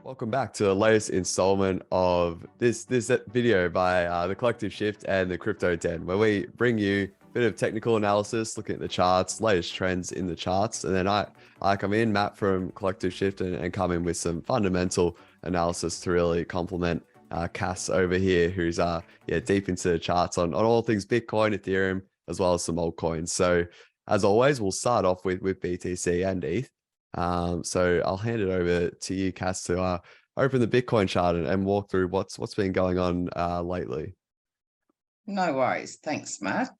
Welcome back to the latest installment of this video by the Collective Shift and the Crypto Den, where we bring you a bit of technical analysis, looking at the charts, latest trends in the charts, and then I come in, Matt from Collective Shift, and come in with some fundamental analysis to really complement Cass over here, who's deep into the charts on all things Bitcoin, Ethereum, as well as some altcoins. So as always, we'll start off with BTC and ETH. So I'll hand it over to you, Cass, to open the Bitcoin chart and walk through what's been going on lately. No worries. Thanks, Matt.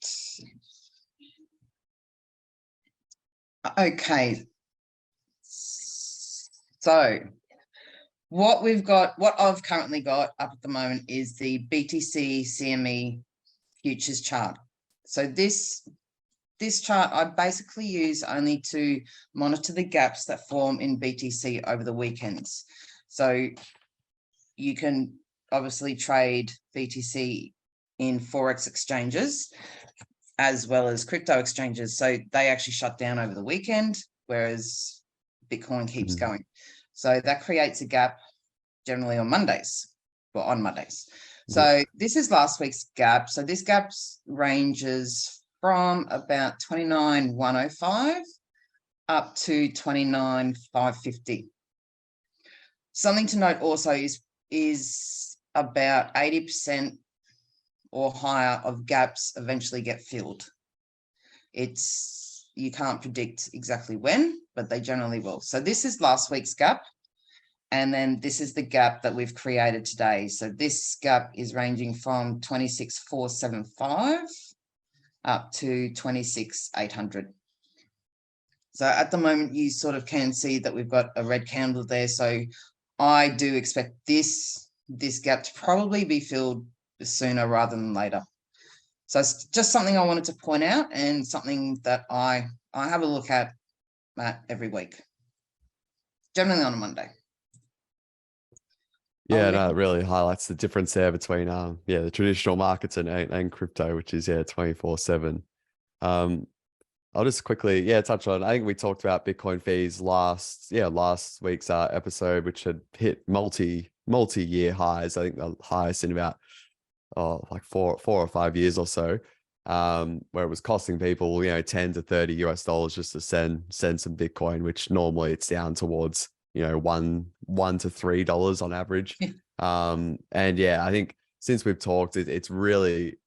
Okay. So what I've currently got up at the moment is the BTC CME futures chart. So this chart I basically use only to monitor the gaps that form in BTC over the weekends. So you can obviously trade BTC in Forex exchanges as well as crypto exchanges. So they actually shut down over the weekend, whereas Bitcoin keeps going. So that creates a gap generally on Mondays. So this is last week's gap. So this gap ranges from about 29,105 up to 29,550. Something to note also is about 80% or higher of gaps eventually get filled. You can't predict exactly when, but they generally will. So this is last week's gap. And then this is the gap that we've created today. So this gap is ranging from 26,475 up to 26,800. So at the moment, you sort of can see that we've got a red candle there. So I do expect this gap to probably be filled sooner rather than later. So it's just something I wanted to point out, and something that I have a look at every week, generally on a Monday. Yeah, no, it really highlights the difference there between the traditional markets and crypto, which is 24/7. I'll just quickly touch on, I think we talked about Bitcoin fees last week's episode, which had hit multi-year highs. I think the highest in about like four or 5 years or so, where it was costing people $10 to $30 just to send some Bitcoin, which normally it's down towards $1 to $3 on average. And I think since we've talked, it has really,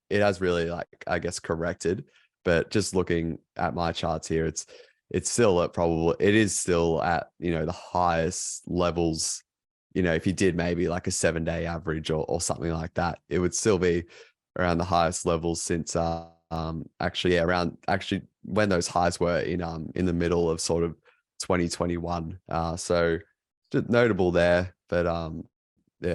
like, I guess, corrected. But just looking at my charts here, it is still at the highest levels. If you did maybe like a 7-day average or something like that, it would still be around the highest levels since actually when those highs were in the middle of sort of 2021. So just notable there, but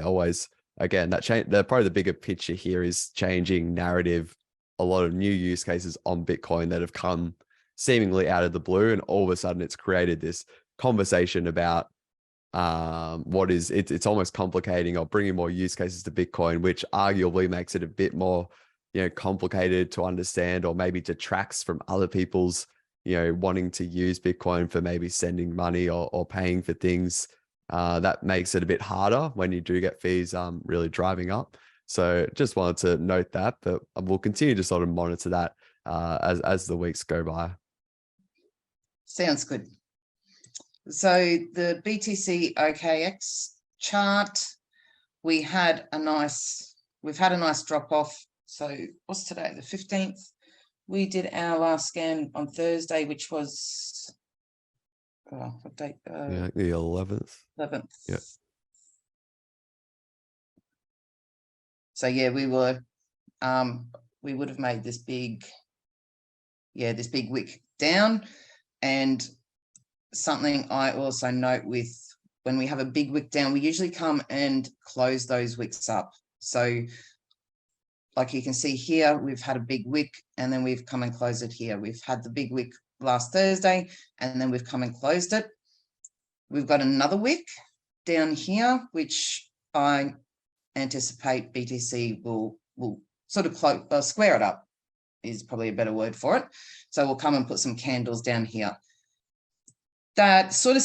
always, again, that change. Probably the bigger picture here is changing narrative. A lot of new use cases on Bitcoin that have come seemingly out of the blue, and all of a sudden it's created this conversation about it's almost complicating or bringing more use cases to Bitcoin, which arguably makes it a bit more complicated to understand, or maybe detracts from other people's wanting to use Bitcoin for maybe sending money or paying for things. That makes it a bit harder when you do get fees really driving up. So just wanted to note that, but we'll continue to sort of monitor that as the weeks go by. Sounds good. So the BTC OKX chart, we've had a nice drop off. So what's today? The 15th. We did our last scan on Thursday, which was what date? The 11th. 11th. Yeah. So we would have made this big wick down. And something I also note with when we have a big wick down, we usually come and close those wicks up. So like you can see here, we've had a big wick and then we've come and closed it here. We've had the big wick last Thursday and then we've come and closed it. We've got another wick down here, which I anticipate BTC will sort of square it up, is probably a better word for it. So we'll come and put some candles down here. that sort of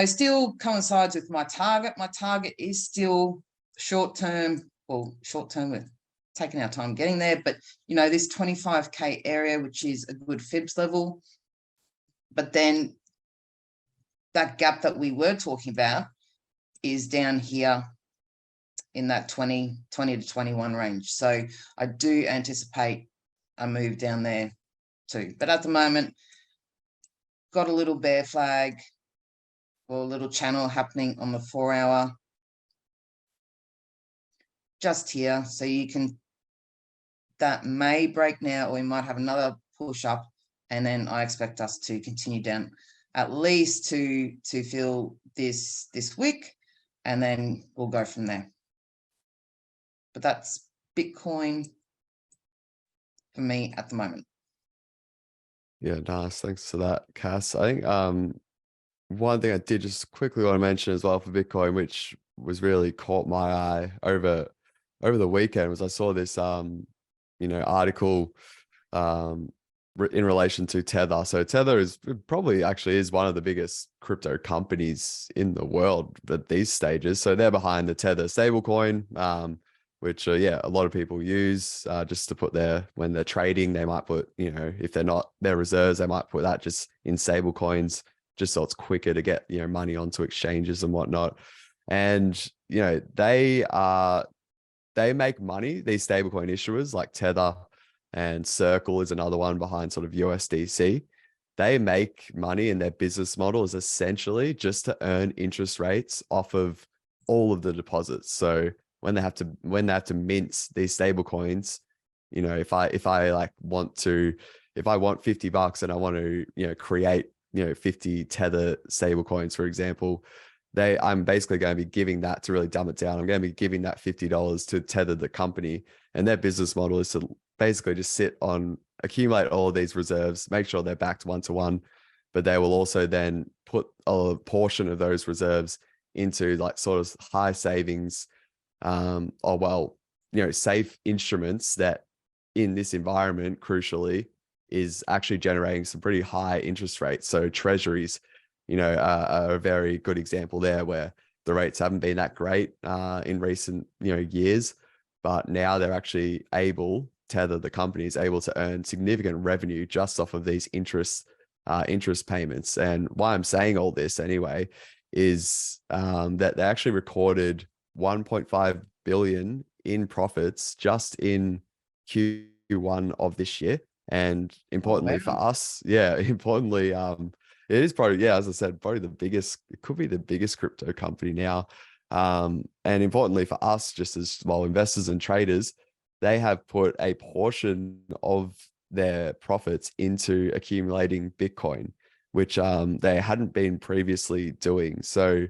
still coincides with my target. My target is still short-term with taking our time getting there, but this 25K area, which is a good fibs level. But then that gap that we were talking about is down here in that 20 to 21 range. So I do anticipate a move down there too. But at the moment, got a little bear flag or a little channel happening on the 4-hour just here. So that may break now, or we might have another push up, and then I expect us to continue down at least to fill this wick, and then we'll go from there. But that's Bitcoin for me at the moment. Yeah, nice. Thanks for that, Cass. I think one thing I did just quickly want to mention as well for Bitcoin, which was really caught my eye over the weekend, was I saw this article in relation to Tether. So Tether is one of the biggest crypto companies in the world at these stages. So they're behind the Tether stablecoin, which a lot of people use just to put when they're trading, they might put, if they're not their reserves, they might put that just in stable coins, just so it's quicker to get, money onto exchanges and whatnot. And, they make money, these stablecoin issuers like Tether, and Circle is another one behind sort of USDC. They make money, and their business model is essentially just to earn interest rates off of all of the deposits. So when they have to mint these stable coins, if I want $50 and I want to, create, 50 Tether stable coins, for example, I'm basically going to be giving that, to really dumb it down, I'm going to be giving that $50 to Tether, the company, and their business model is to basically just accumulate all of these reserves, make sure they're backed 1-to-1, but they will also then put a portion of those reserves into sort of high savings, safe instruments that in this environment, crucially, is actually generating some pretty high interest rates. So treasuries, are a very good example there, where the rates haven't been that great in recent years, but now they're actually able, Tether, the company, is able to earn significant revenue just off of these interest payments. And why I'm saying all this anyway is that they actually recorded 1.5 billion in profits just in Q1 of this year. And importantly for us, it is probably, as I said, probably it could be the biggest crypto company now. And importantly for us, just as investors and traders, they have put a portion of their profits into accumulating Bitcoin, which they hadn't been previously doing. So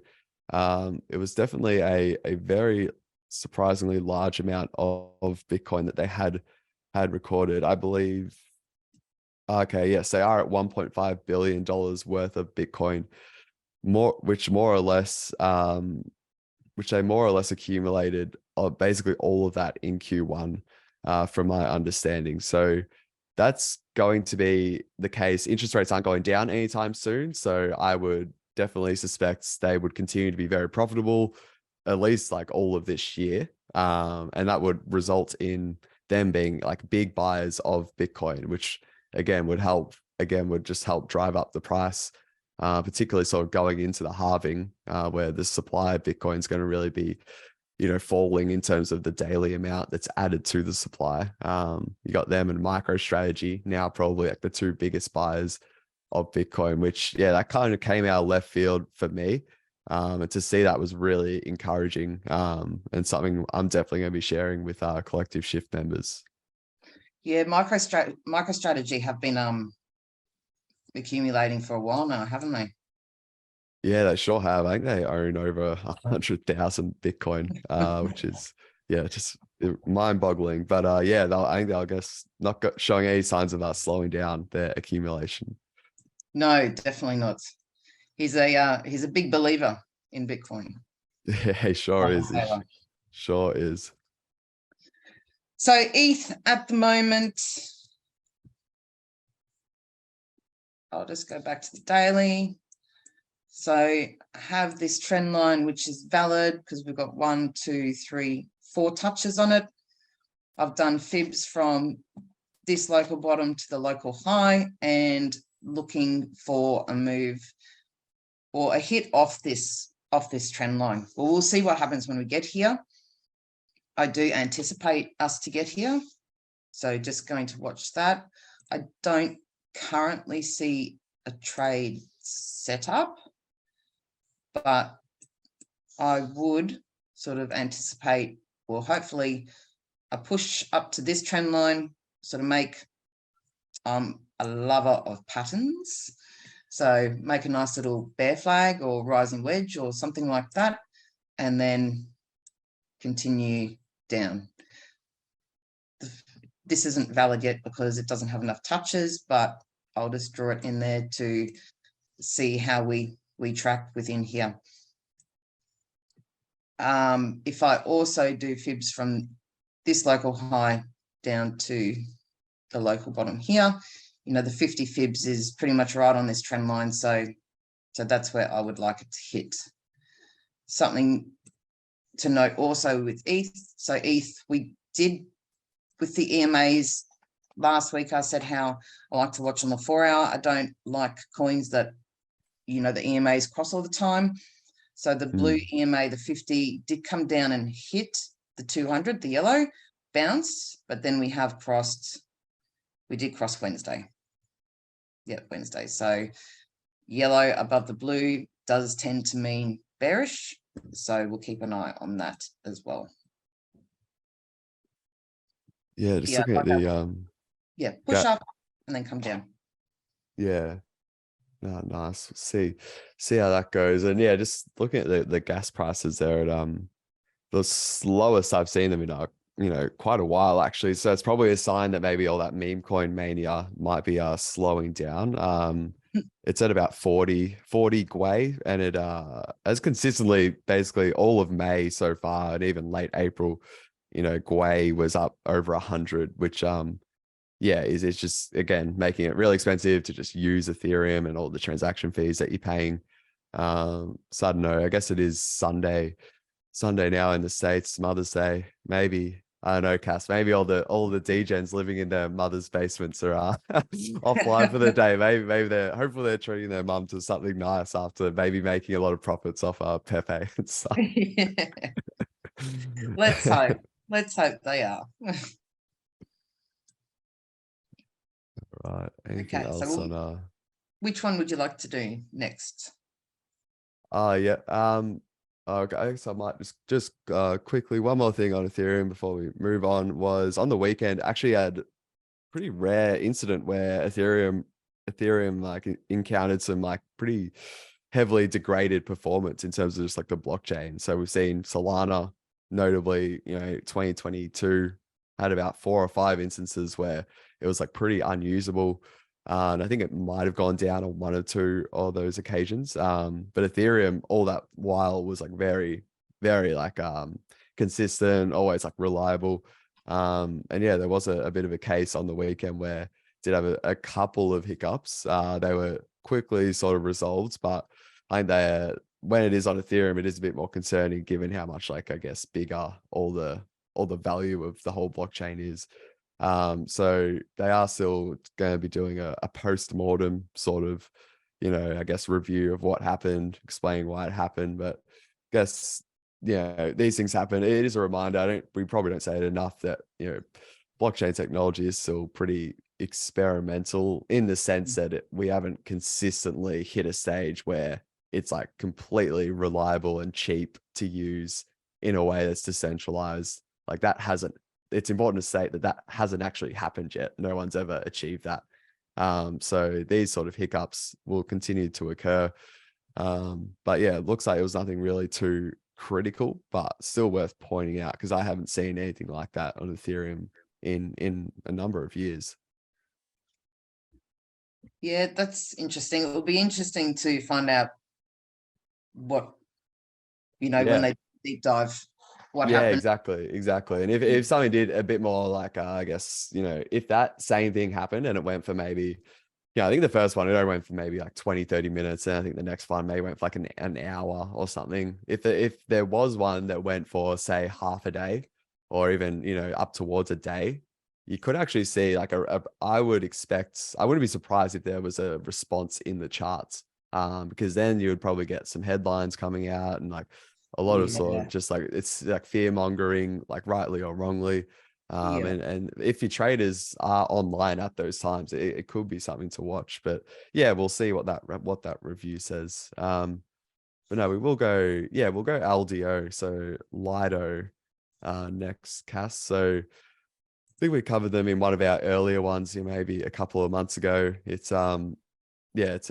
it was definitely a very surprisingly large amount of Bitcoin that they had recorded, I believe. Okay, yes, they are at $1.5 billion worth of Bitcoin, which they more or less accumulated basically all of that in Q1, from my understanding. So that's going to be the case. Interest rates aren't going down anytime soon, so I would definitely suspect they would continue to be very profitable, at least all of this year, and that would result in them being big buyers of Bitcoin, which again would just help drive up the price, particularly sort of going into the halving, where the supply of Bitcoin is going to really be, falling in terms of the daily amount that's added to the supply. You got them and MicroStrategy now probably the two biggest buyers of Bitcoin, which that kind of came out of left field for me. And to see that was really encouraging, and something I'm definitely going to be sharing with our Collective Shift members. Yeah, MicroStrategy have been accumulating for a while now, haven't they? Yeah, they sure have. I think they own over 100,000 Bitcoin, which is just mind-boggling. But I think they'll not showing any signs of slowing down their accumulation. No, definitely not. He's a big believer in Bitcoin. Yeah, he sure is. He sure is. So ETH at the moment, I'll just go back to the daily. So I have this trend line, which is valid because we've got 1, 2, 3, 4 touches on it. I've done fibs from this local bottom to the local high and looking for a move or a hit off this trend line. Well, we'll see what happens when we get here. I do anticipate us to get here. So just going to watch that. I don't currently see a trade set up, but I would sort of anticipate, or hopefully a push up to this trend line, sort of make a lover of patterns. So make a nice little bear flag or rising wedge or something like that, and then continue down. This isn't valid yet because it doesn't have enough touches, but I'll just draw it in there to see how we track within here. If I also do fibs from this local high down to the local bottom here, you know, the 50 fibs is pretty much right on this trend line. So that's where I would like it to hit. Something to note also with ETH. So ETH, we did with the EMAs last week. I said how I like to watch on the 4 hour. I don't like coins that, you know, the EMAs cross all the time. So the blue EMA, the 50, did come down and hit the 200, the yellow, bounce, but then we did cross Wednesday. Yeah, Wednesday. So yellow above the blue does tend to mean bearish. So we'll keep an eye on that as well. Yeah, just looking at the push up and then come down. Yeah. No, nice. See how that goes. And yeah, just looking at the gas prices there at the slowest I've seen them in quite a while actually. So it's probably a sign that maybe all that meme coin mania might be slowing down. It's at about 40 gwei, and it has consistently basically all of May so far, and even late April, gwei was up over 100, which it's just, again, making it really expensive to just use Ethereum and all the transaction fees that you're paying. So I don't know, I guess it is Sunday now in the States, Mother's Day. Maybe, I don't know, Cass, maybe all the degens living in their mother's basements are offline for the day. Maybe hopefully they're treating their mum to something nice after maybe making a lot of profits off Pepe and stuff. Let's hope they are. Right. Anything else on which one would you like to do next? Okay, so I might just quickly, one more thing on Ethereum before we move on. Was on the weekend actually had pretty rare incident where Ethereum like encountered some like pretty heavily degraded performance in terms of just like the blockchain. So we've seen Solana, notably, 2022 had about 4 or 5 instances where it was like pretty unusable. And I think it might have gone down on 1 or 2 of those occasions. But Ethereum all that while was like very, very like consistent, always like reliable. And yeah, there was a bit of a case on the weekend where it did have a couple of hiccups. They were quickly sort of resolved, but I think when it is on Ethereum, it is a bit more concerning given how much, like, I guess, bigger all the value of the whole blockchain is. So they are still going to be doing a post-mortem sort of, I guess, review of what happened, explaining why it happened. But I guess, these things happen. It is a reminder. We probably don't say it enough that, blockchain technology is still pretty experimental in the sense that we haven't consistently hit a stage where it's like completely reliable and cheap to use in a way that's decentralized. Like that hasn't, it's important to state that hasn't actually happened yet. No one's ever achieved that. So these sort of hiccups will continue to occur. But yeah, it looks like it was nothing really too critical, but still worth pointing out because I haven't seen anything like that on Ethereum in a number of years. Yeah, that's interesting. It will be interesting to find out what, when they deep dive, what happened. Exactly. And if something did a bit more like, I guess, if that same thing happened and it went for maybe Yeah, I think the first one, it only went for maybe like 20, 30 minutes. And I think the next one maybe went for like an hour or something. If there was one that went for, say, half a day or even, you know, up towards a day, you could actually see like I would expect, I wouldn't be surprised if there was a response in the charts. Because then you would probably get some headlines coming out and like a lot of sort Yeah, of just like, it's like fear mongering, like rightly or wrongly. yeah. And if your traders are online at those times, it could be something to watch. But yeah, we'll see what that review says. But no, we will go. Yeah, we'll go LDO. So Lido, next cast. So I think we covered them in one of our earlier ones, maybe a couple of months ago. It's yeah, it's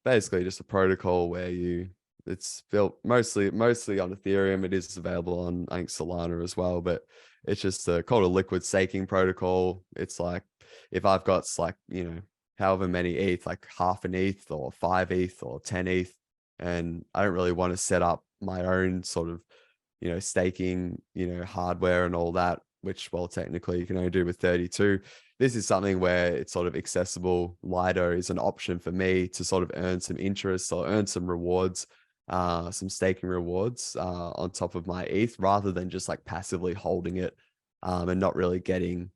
basically just a protocol where it's built mostly on Ethereum. It is available on, I think, Solana as well, but it's just called a liquid staking protocol. It's like if I've got like, you know, however many ETH, like half an ETH or 5 ETH or 10 ETH, and I don't really want to set up my own sort of, you know, staking, you know, hardware and all that, which, well, technically you can only do with 32. This is something where it's sort of accessible. Lido is an option for me to sort of earn some interest or earn some rewards, some staking rewards on top of my ETH, rather than just like passively holding it and not really getting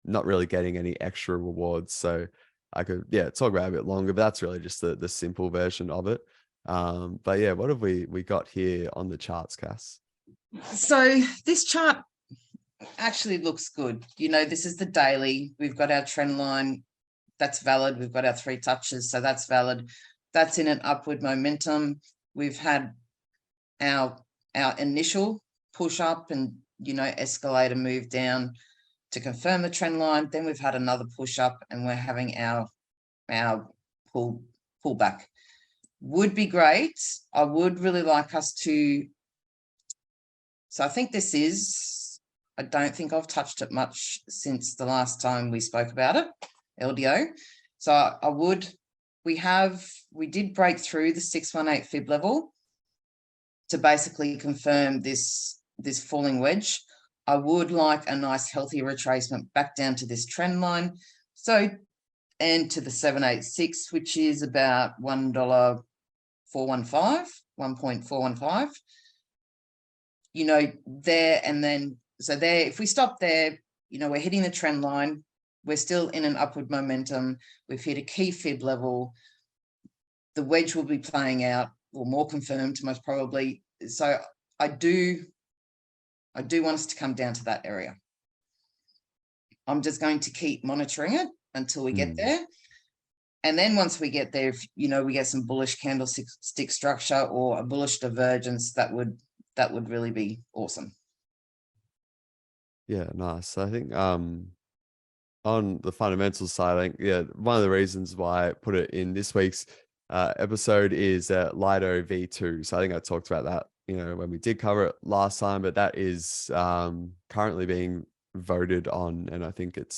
any extra rewards. So I could, yeah, talk about it a bit longer, but that's really just the simple version of it. But yeah, what have we got here on the charts, Cass? So this chart actually looks good. You know, this is the daily. We've got our trend line. That's valid. We've got our 3 touches. So that's valid. That's in an upward momentum. We've had our initial push up and, you know, escalator move down to confirm the trend line. Then we've had another push up and we're having our pull back. Would be great. I would really like us to. So I think this is, I don't think I've touched it much since the last time we spoke about it, LDO. So I would, we did break through the 618 fib level to basically confirm this falling wedge. I would like a nice healthy retracement back down to this trend line. So, and to the 786, which is about $1.415, 1.415. You know, there and then, so there, if we stop there, you know, we're hitting the trend line. We're still in an upward momentum. We've hit a key fib level. The wedge will be playing out, or more confirmed, most probably. So I do want us to come down to that area. I'm just going to keep monitoring it until we get there. And then once we get there, if, you know, we get some bullish candlestick structure or a bullish divergence, that would really be awesome. Yeah, nice. I think on the fundamentals side, I think, yeah, one of the reasons why I put it in this week's episode is Lido V2. So I think I talked about that, you know, when we did cover it last time, but that is currently being voted on, and I think it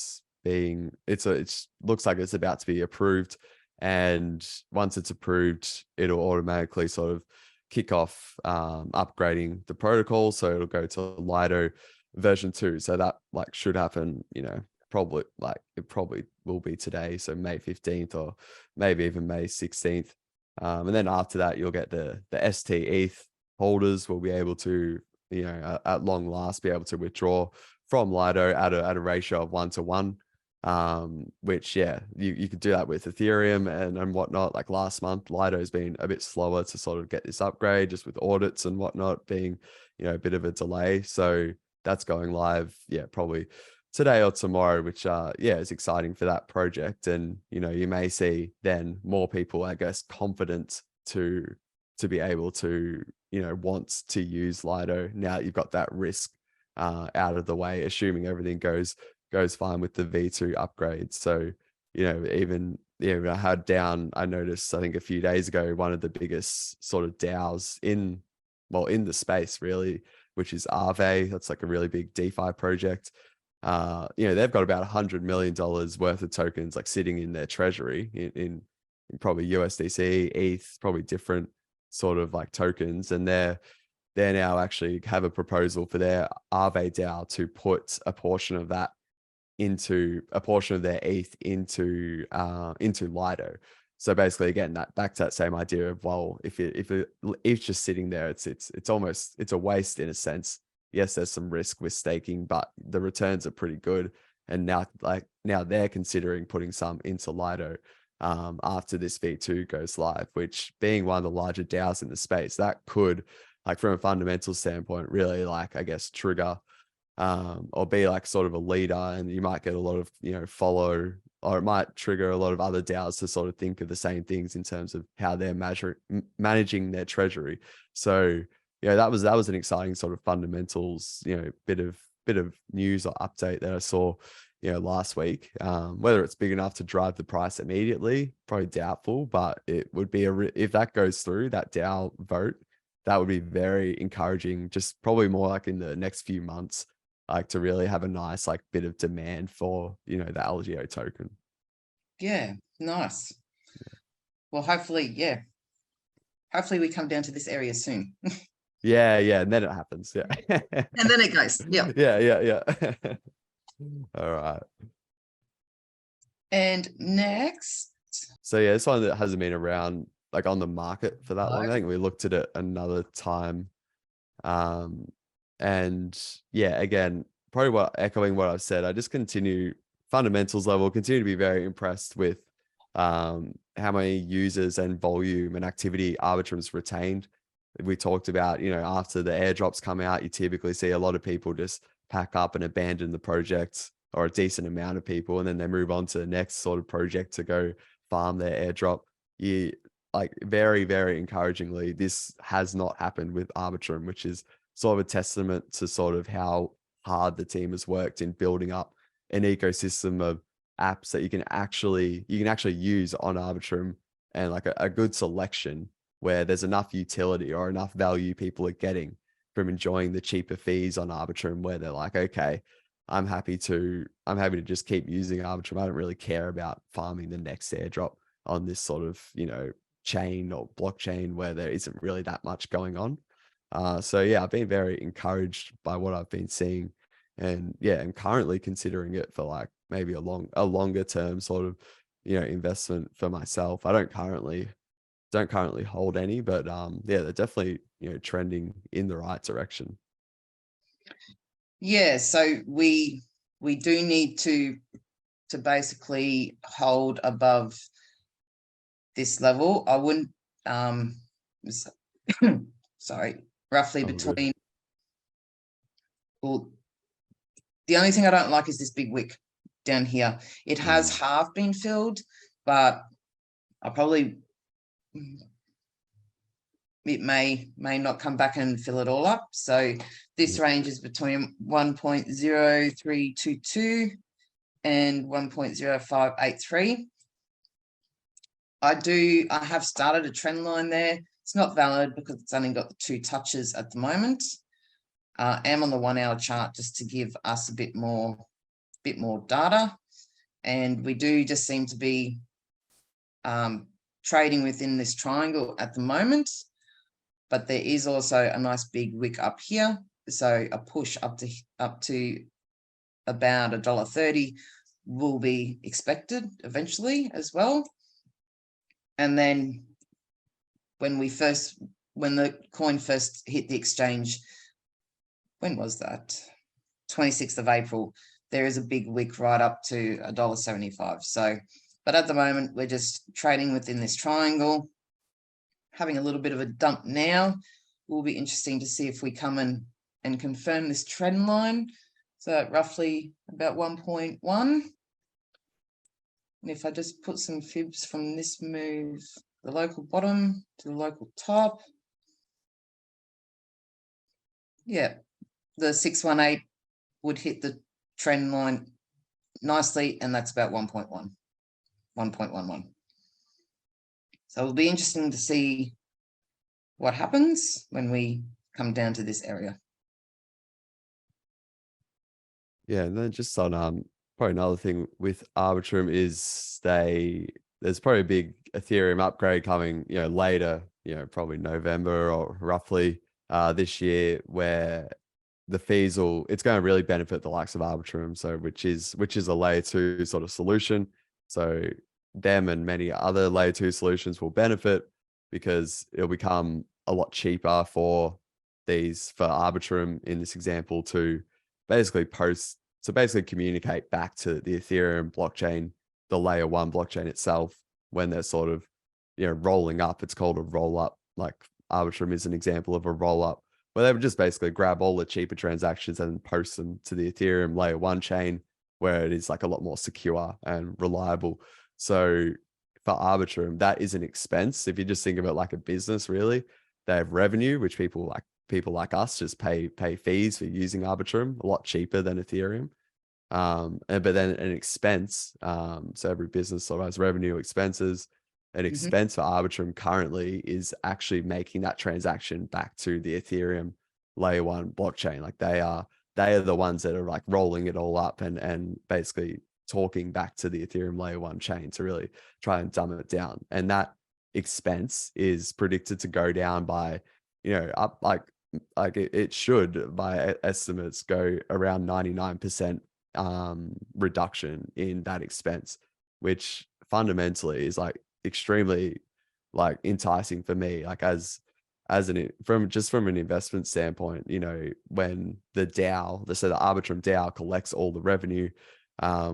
looks like it's about to be approved. And once it's approved, it'll automatically sort of kick off upgrading the protocol. So it'll go to Lido version 2. So that like should happen, you know, probably like it probably will be today. So May 15th or maybe even May 16th. And then after that, you'll get the ST ETH holders will be able to, you know, at long last be able to withdraw from Lido at a ratio of 1-to-1. Which, yeah, you could do that with Ethereum and whatnot. Like last month, Lido's been a bit slower to sort of get this upgrade, just with audits and whatnot being, you know, a bit of a delay. So that's going live, yeah, probably today or tomorrow, which yeah, is exciting for that project. And, you know, you may see then more people, I guess, confident to be able to, you know, want to use Lido now that you've got that risk out of the way, assuming everything goes fine with the V2 upgrade. So, you know, even, yeah, I noticed, I think a few days ago, one of the biggest sort of DAOs in the space really, which is Aave. That's like a really big DeFi project. You know, they've got about $100 million worth of tokens like sitting in their treasury in probably USDC, ETH, probably different sort of like tokens. And they're now actually have a proposal for their Aave DAO to put a portion of that into a portion of their ETH into Lido. So basically, again, that back to that same idea of, well, if ETH's just sitting there, it's almost, it's a waste in a sense. Yes, there's some risk with staking, but the returns are pretty good. And now they're considering putting some into Lido after this V2 goes live, which, being one of the larger DAOs in the space, that could, like, from a fundamental standpoint, really, like, I guess, trigger or be like sort of a leader, and you might get a lot of, follow, or it might trigger a lot of other DAOs to sort of think of the same things in terms of how they're managing their treasury. So, that was an exciting sort of fundamentals, bit of news or update that I saw, last week. Whether it's big enough to drive the price immediately, probably doubtful, but it would be if that goes through, that DAO vote, that would be very encouraging, just probably more like in the next few months, like to really have a nice like bit of demand for, the LDO token. Yeah, nice. Well, hopefully we come down to this area soon. Yeah, and then it happens. Yeah. And then it goes. Yeah. Yeah. All right. And next. So yeah, this one that hasn't been around like on the market for that long. I think we looked at it another time. And yeah, again, probably echoing what I've said, I just fundamentals level, continue to be very impressed with how many users and volume and activity Arbitrum's retained. We talked about, after the airdrops come out, you typically see a lot of people just pack up and abandon the project, or a decent amount of people, and then they move on to the next sort of project to go farm their airdrop. Like, very, very encouragingly, this has not happened with Arbitrum, which is sort of a testament to sort of how hard the team has worked in building up an ecosystem of apps that you can actually use on Arbitrum, and like a good selection where there's enough utility or enough value people are getting from enjoying the cheaper fees on Arbitrum, where they're like, okay, I'm happy to just keep using Arbitrum. I don't really care about farming the next airdrop on this sort of, chain or blockchain where there isn't really that much going on. So yeah, I've been very encouraged by what I've been seeing, and yeah, I'm currently considering it for like maybe a longer term sort of, investment for myself. I don't currently hold any, but yeah, they're definitely, trending in the right direction. Yeah, so we do need to basically hold above this level. I wouldn't sorry, roughly between, well, the only thing I don't like is this big wick down here. It has half been filled, but I probably, it may not come back and fill it all up. So this range is between 1.0322 and 1.0583. I have started a trend line there. It's not valid because it's only got the 2 touches at the moment. I am on the 1 hour chart just to give us a bit more data. And we do just seem to be trading within this triangle at the moment. But there is also a nice big wick up here. So a push up to about $1.30 will be expected eventually as well. And then when the coin first hit the exchange, when was that? 26th of April, there is a big wick right up to $1.75. So, but at the moment, we're just trading within this triangle, having a little bit of a dump now. Will be interesting to see if we come in and confirm this trend line. So roughly about 1.1. And if I just put some fibs from this move, the local bottom to the local top. Yeah, the 618 would hit the trend line nicely, and that's about 1.11. So it'll be interesting to see what happens when we come down to this area. Yeah, and then just on probably another thing with Arbitrum is there's probably a big Ethereum upgrade coming, later, probably November or roughly this year, where the fees it's going to really benefit the likes of Arbitrum. So which is a layer 2 sort of solution. So them and many other layer 2 solutions will benefit because it'll become a lot cheaper for Arbitrum in this example to basically communicate back to the Ethereum blockchain, the layer 1 blockchain itself, when they're sort of, rolling up. It's called a roll up. Like Arbitrum is an example of a roll up where they would just basically grab all the cheaper transactions and post them to the Ethereum layer 1 chain, where it is like a lot more secure and reliable. So for Arbitrum, that is an expense. If you just think of it like a business, really, they have revenue, which people like us just pay fees for using Arbitrum, a lot cheaper than Ethereum. But then an expense. So every business sort of has revenue, expenses. An expense for Arbitrum currently is actually making that transaction back to the Ethereum layer 1 blockchain. Like they are the ones that are like rolling it all up and basically talking back to the Ethereum layer 1 chain to really try and dumb it down. And that expense is predicted to go down by, up like it should, by estimates, go around 99% reduction in that expense, which fundamentally is like extremely like enticing for me, like from an investment standpoint. When the DAO, the Arbitrum DAO collects all the revenue,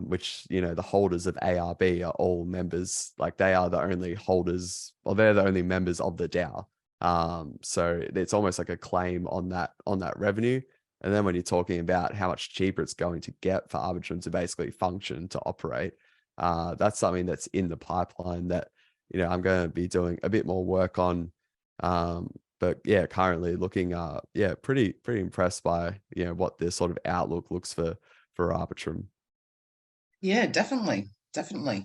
which the holders of ARB are all members, like they are the only holders, or they're the only members of the DAO. So it's almost like a claim on that revenue. And then when you're talking about how much cheaper it's going to get for Arbitrum to basically function, to operate, that's something that's in the pipeline that, I'm going to be doing a bit more work on. But yeah, currently looking, pretty impressed by, what this sort of outlook looks for Arbitrum. Yeah, definitely. Yeah.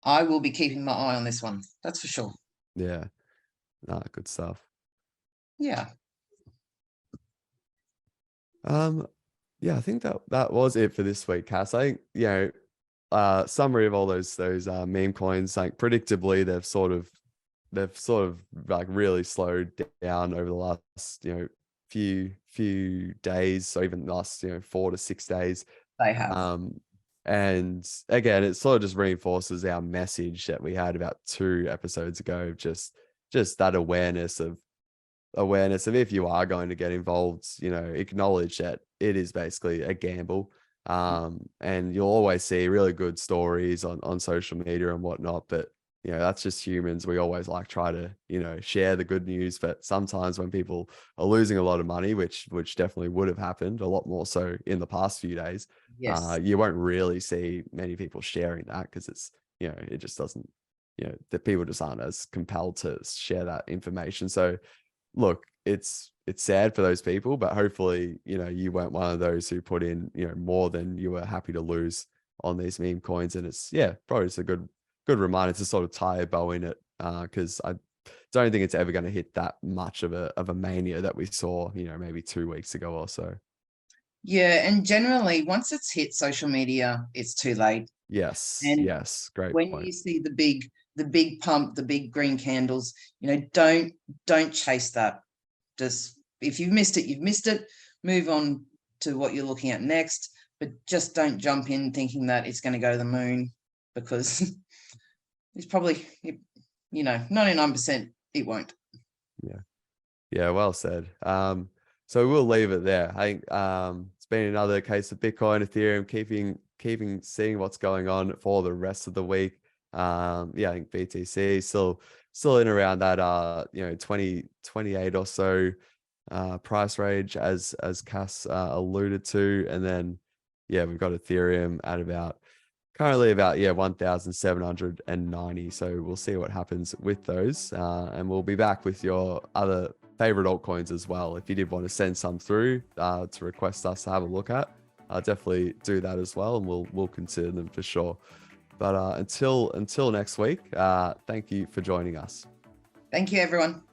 I will be keeping my eye on this one. That's for sure. Yeah. Good stuff. Yeah. Yeah, I think that was it for this week, Cass. I think, summary of all those meme coins, like predictably they've sort of like really slowed down over the last few days, so even the last 4 to 6 days. They have. And again, it sort of just reinforces our message that we had about 2 episodes ago, just that awareness of if you are going to get involved, acknowledge that it is basically a gamble. And you'll always see really good stories on social media and whatnot, but that's just humans. We always like try to share the good news, but sometimes when people are losing a lot of money, which definitely would have happened a lot more so in the past few days, Yes. you won't really see many people sharing that, because it's it just doesn't, the people just aren't as compelled to share that information. So look, it's sad for those people, but hopefully, you weren't one of those who put in, more than you were happy to lose on these meme coins. And it's, probably just a good reminder to sort of tie a bow in it. Cause I don't think it's ever going to hit that much of a mania that we saw, maybe 2 weeks ago or so. Yeah. And generally once it's hit social media, it's too late. Yes. And yes. Great when point. you see the big pump, the big green candles, don't chase that. Just, if you've missed it, you've missed it. Move on to what you're looking at next, but just don't jump in thinking that it's going to go to the moon, because it's probably, 99% it won't. Yeah, well said. So we'll leave it there. I think it's been another case of Bitcoin, Ethereum, keeping seeing what's going on for the rest of the week. I think BTC still in around that 28 or so price range, as Cass alluded to. And then we've got Ethereum at currently about 1,790. So we'll see what happens with those, and we'll be back with your other favorite altcoins as well. If you did want to send some through to request us to have a look at, definitely do that as well, and we'll consider them for sure. But until next week, thank you for joining us. Thank you, everyone.